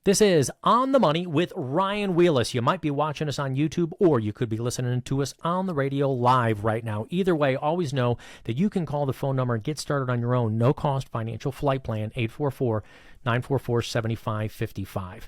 This is On the Money with Ryan Wheelis. You might be watching us on YouTube, or you could be listening to us on the radio live right now. Either way, always know that you can call the phone number and get started on your own no-cost financial flight plan, 844-944-7555.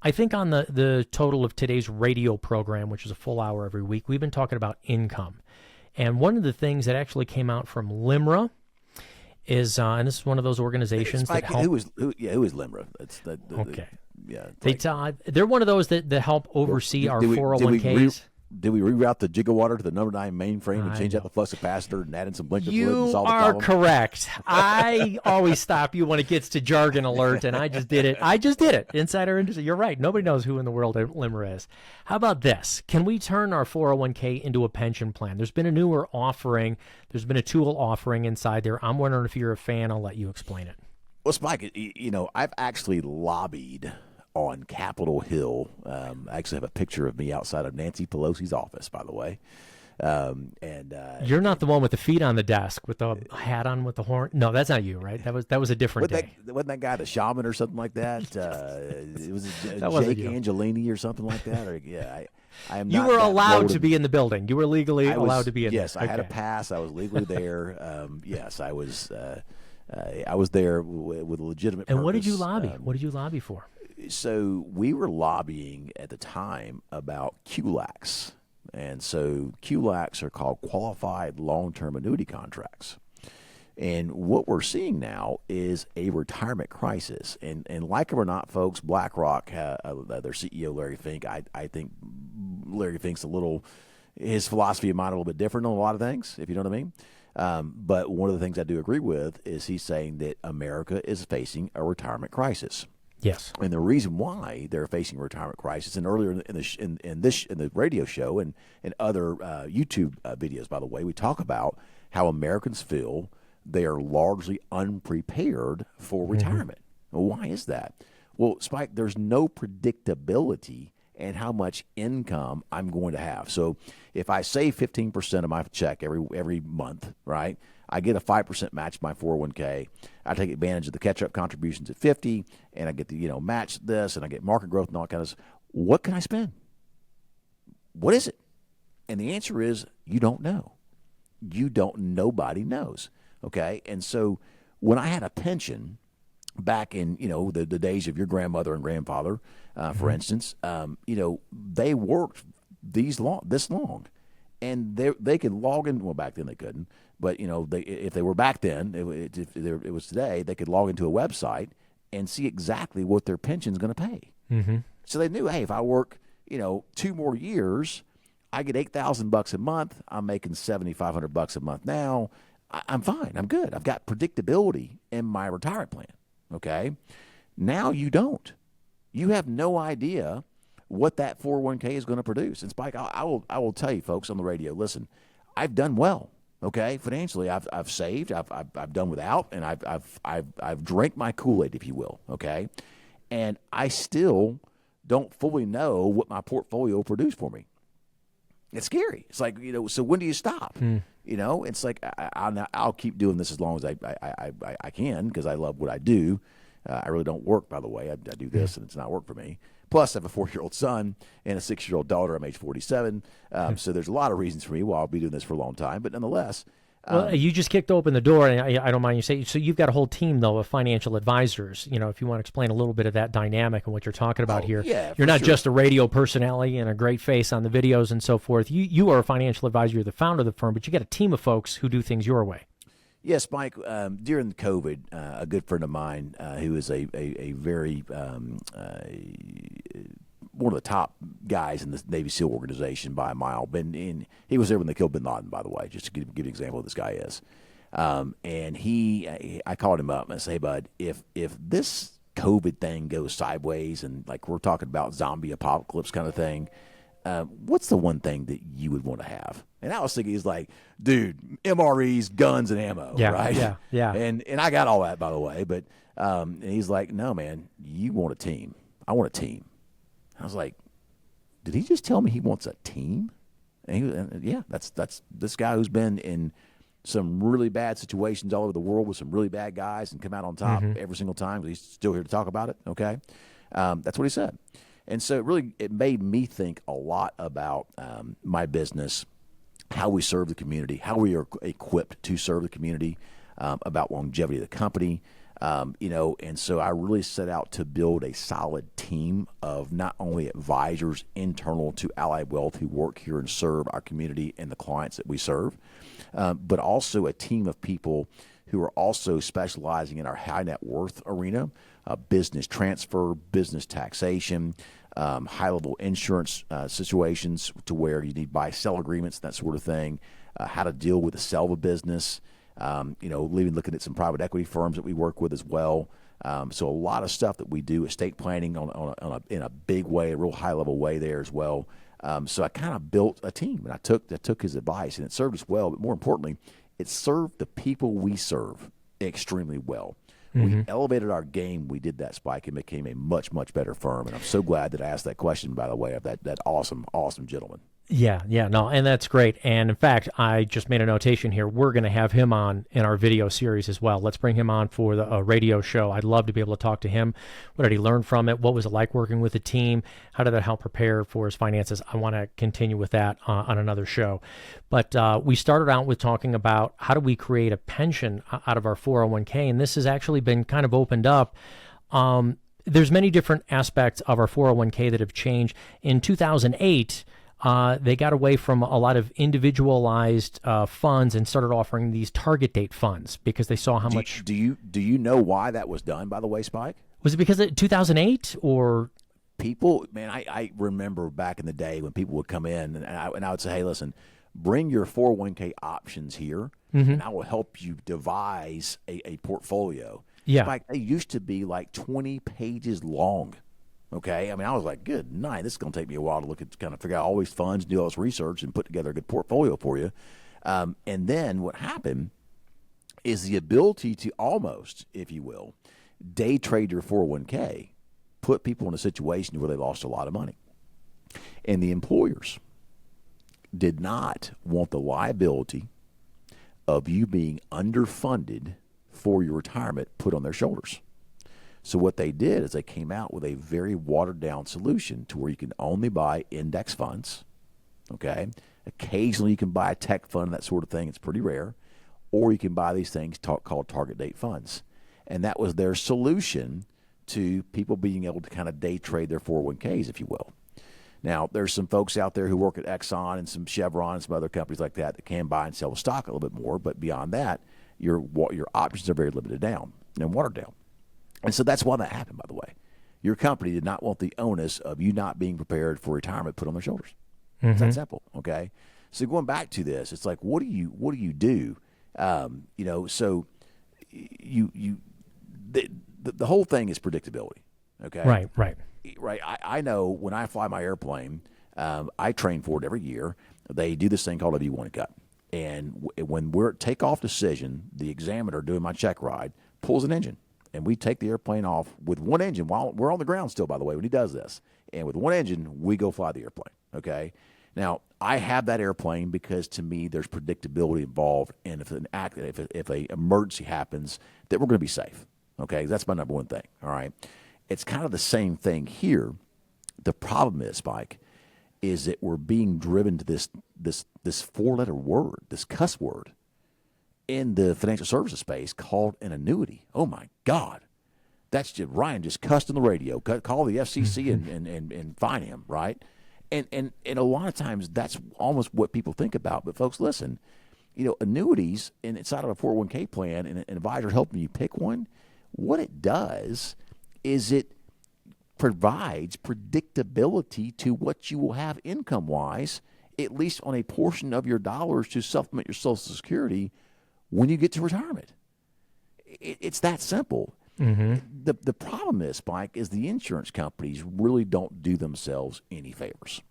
I think on the total of today's radio program, which is a full hour every week, we've been talking about income. And one of the things that actually came out from LIMRA is, and this is one of those organizations that help. Who is LIMRA? Okay. Yeah, they're one of those that help oversee our 401ks. Did we reroute the gigawatt to the number 9 mainframe and change out the flux capacitor and add in some blinker fluid and solve the problem? You are correct. I always stop you when it gets to jargon alert, and I just did it. Inside our industry. You're right. Nobody knows who in the world LIMRA is. How about this? Can we turn our 401k into a pension plan? There's been a newer offering. There's been a tool offering inside there. I'm wondering if you're a fan. I'll let you explain it. Well, Spike, I've actually lobbied on Capitol Hill. I actually have a picture of me outside of Nancy Pelosi's office, by the way. You're not the one with the feet on the desk with the hat on with the horn. No, that's not you, right? That was a different day. Wasn't that guy the shaman or something like that? It was Jake Angelini or something like that. Or I am. You not were that allowed to be in the building. You were legally allowed to be in. Yes, there. I had a pass. I was legally there. Yes, I was. I was there with a legitimate purpose. And what did you lobby? What did you lobby for? So we were lobbying at the time about QLACs. And so QLACs are called qualified long-term annuity contracts. And what we're seeing now is a retirement crisis. And like it or not, folks, BlackRock, their CEO, Larry Fink, I think Larry Fink's his philosophy of mine a little bit different on a lot of things, if you know what I mean. But one of the things I do agree with is he's saying that America is facing a retirement crisis. Yes, and the reason why they're facing a retirement crisis, and earlier in the radio show and other YouTube videos, by the way, we talk about how Americans feel they are largely unprepared for retirement. Well, why is that? Well, Spike, there's no predictability in how much income I'm going to have. So if I save 15% of my check every month, right? I get a 5% match my 401k. I take advantage of the catch-up contributions at 50, and I get to match this, and I get market growth and all that kind of stuff. What can I spend? What is it? And the answer is you don't know. Nobody knows. Okay, and so when I had a pension back in the days of your grandmother and grandfather, for instance, they worked this long, and they could log in. Well, back then they couldn't. But, if they were back then, if it was today, they could log into a website and see exactly what their pension's going to pay. Mm-hmm. So they knew, hey, if I work, 2 more years, I get $8,000 a month. I'm making $7,500 a month now. I'm fine. I'm good. I've got predictability in my retirement plan. Okay. Now you don't. You have no idea what that 401k is going to produce. And Spike, I will tell you, folks on the radio, listen, I've done well. Okay, financially, I've saved, I've done without, and I've drank my Kool-Aid, if you will. Okay, and I still don't fully know what my portfolio will produce for me. It's scary. It's like so when do you stop? It's like I'll keep doing this as long as I can because I love what I do. I really don't work, by the way. I do this, and it's not work for me. Plus, I have a 4-year-old son and a 6-year-old daughter. I'm age 47. So there's a lot of reasons for me why I'll be doing this for a long time. But nonetheless. Well, you just kicked open the door, and I don't mind you saying. So you've got a whole team, though, of financial advisors. If you want to explain a little bit of that dynamic and what you're talking about here. Yeah, you're not just a radio personality and a great face on the videos and so forth. You are a financial advisor. You're the founder of the firm, but you got a team of folks who do things your way. Yes, Mike. During COVID, a good friend of mine who is a very one of the top guys in the Navy SEAL organization by a mile. He was there when they killed Bin Laden, by the way, just to give you an example of who this guy is. And I called him up and I said, hey, bud, if this COVID thing goes sideways and like we're talking about zombie apocalypse kind of thing, what's the one thing that you would want to have? And I was thinking, he's like, dude, MREs, guns, and ammo, right? Yeah. And I got all that, by the way. But and he's like, no, man, you want a team. I want a team. I was like, did he just tell me he wants a team? And yeah, that's this guy who's been in some really bad situations all over the world with some really bad guys and come out on top every single time. He's still here to talk about it, okay? That's what he said. And so it made me think a lot about my business, how we serve the community, how we are equipped to serve the community, about longevity of the company. And so I really set out to build a solid team of not only advisors internal to Allied Wealth who work here and serve our community and the clients that we serve, but also a team of people who are also specializing in our high net worth arena, business transfer, business taxation, high-level insurance situations to where you need buy-sell agreements, that sort of thing, how to deal with the sale of a business, looking at some private equity firms that we work with as well. So a lot of stuff that we do, estate planning in a big way, a real high-level way there as well. So I kind of built a team, and I took his advice, and it served us well. But more importantly, it served the people we serve extremely well. We elevated our game. We did that, Spike, and became a much, much better firm. And I'm so glad that I asked that question, by the way, of that awesome, awesome gentleman. Yeah, no, and that's great. And in fact, I just made a notation here. We're going to have him on in our video series as well. Let's bring him on for the radio show. I'd love to be able to talk to him. What did he learn from it? What was it like working with a team? How did that help prepare for his finances? I want to continue with that on another show. But we started out with talking about how do we create a pension out of our 401k, and this has actually been kind of opened up. There's many different aspects of our 401k that have changed. In 2008, they got away from a lot of individualized funds and started offering these target date funds because they saw how much. Do you know why that was done, by the way, Spike? Was it because of 2008 or? People, man, I remember back in the day when people would come in and I would say, hey, listen, bring your 401k options here, and I will help you devise a portfolio. Yeah. Spike, they used to be like 20 pages long. Okay, I mean, I was like, good night. This is going to take me a while to look at, kind of figure out all these funds, do all this research, and put together a good portfolio for you. And then what happened is the ability to almost, if you will, day trade your 401k, put people in a situation where they lost a lot of money. And the employers did not want the liability of you being underfunded for your retirement put on their shoulders. So what they did is they came out with a very watered-down solution to where you can only buy index funds, okay? Occasionally you can buy a tech fund, that sort of thing. It's pretty rare. Or you can buy these things called target date funds. And that was their solution to people being able to kind of day trade their 401ks, if you will. Now, there's some folks out there who work at Exxon and some Chevron and some other companies like that can buy and sell the stock a little bit more. But beyond that, your options are very limited down and watered down. And so that's why that happened, by the way. Your company did not want the onus of you not being prepared for retirement put on their shoulders. It's that simple, okay? So going back to this, it's like, what do you do? So the whole thing is predictability, okay? Right. I know when I fly my airplane, I train for it every year. They do this thing called a V1 cut. And when we're at takeoff decision, the examiner doing my check ride pulls an engine. And we take the airplane off with one engine while we're on the ground still, by the way, when he does this. And with one engine, we go fly the airplane, okay? Now, I have that airplane because, to me, there's predictability involved. And if an emergency happens, that we're going to be safe, okay? That's my number one thing, all right? It's kind of the same thing here. The problem is, Spike, is that we're being driven to this four-letter word, this cuss word, in the financial services space called an annuity. Oh my God. That's just, Ryan just cussed on the radio. Call the FCC and fine him, right? And a lot of times that's almost what people think about. But folks, listen, annuities inside of a 401k plan and an advisor helping you pick one, what it does is it provides predictability to what you will have income-wise, at least on a portion of your dollars to supplement your Social Security when you get to retirement. It's that simple. The problem is, Spike, is the insurance companies really don't do themselves any favors.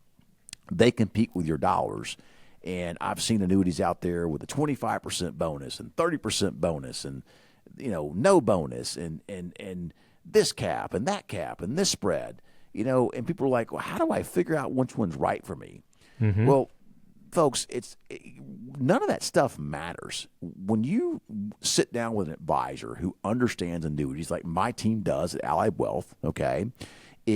They compete with your dollars, and I've seen annuities out there with a 25% bonus and 30% bonus and no bonus and this cap and that cap and this spread, and people are like, well, how do I figure out which one's right for me? Well, folks, none of that stuff matters. When you sit down with an advisor who understands annuities, like my team does at Allied Wealth, okay,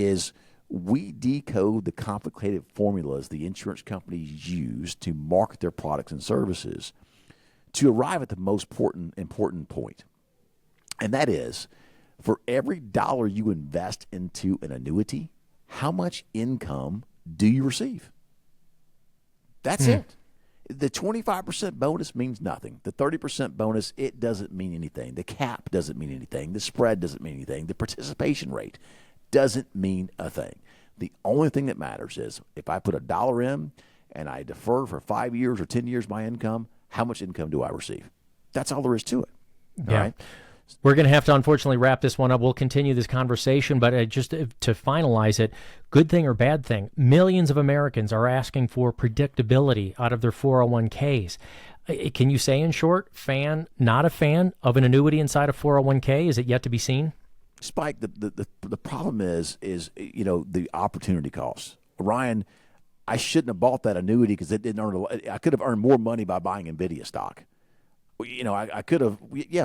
is we decode the complicated formulas the insurance companies use to market their products and services to arrive at the most important point. And that is, for every dollar you invest into an annuity, how much income do you receive? That's it. The 25% bonus means nothing. The 30% bonus, it doesn't mean anything. The cap doesn't mean anything. The spread doesn't mean anything. The participation rate doesn't mean a thing. The only thing that matters is if I put $1 in and I defer for 5 years or 10 years my income, how much income do I receive? That's all there is to it. All right? We're going to have to unfortunately wrap this one up. We'll continue this conversation, but just to finalize it, good thing or bad thing, millions of Americans are asking for predictability out of their 401ks. Can you say in short, not a fan of an annuity inside a 401k? Is it yet to be seen? Spike, the problem is the opportunity cost. Ryan, I shouldn't have bought that annuity because it didn't earn. I could have earned more money by buying NVIDIA stock. I could have,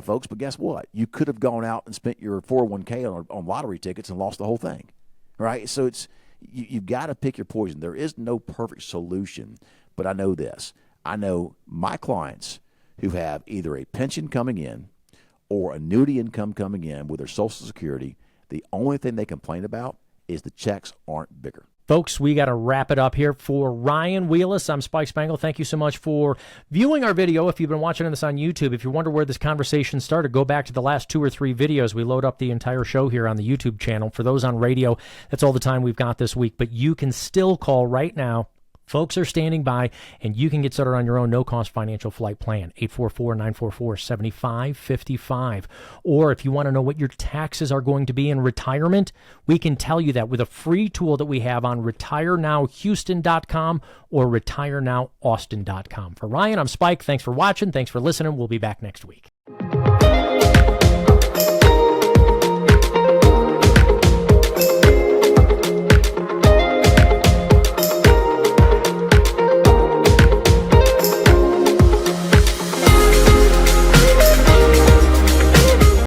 folks, but guess what? You could have gone out and spent your 401k on lottery tickets and lost the whole thing, right? So you've got to pick your poison. There is no perfect solution, but I know this. I know my clients who have either a pension coming in or annuity income coming in with their Social Security, the only thing they complain about is the checks aren't bigger. Folks, we got to wrap it up here. For Ryan Wheelis, I'm Spike Spangle. Thank you so much for viewing our video. If you've been watching this on YouTube, if you wonder where this conversation started, go back to the last 2 or 3 videos. We load up the entire show here on the YouTube channel. For those on radio, that's all the time we've got this week. But you can still call right now. Folks are standing by, and you can get started on your own no-cost financial flight plan, 844-944-7555. Or if you want to know what your taxes are going to be in retirement, we can tell you that with a free tool that we have on retirenowhouston.com or retirenowaustin.com. For Ryan, I'm Spike. Thanks for watching. Thanks for listening. We'll be back next week.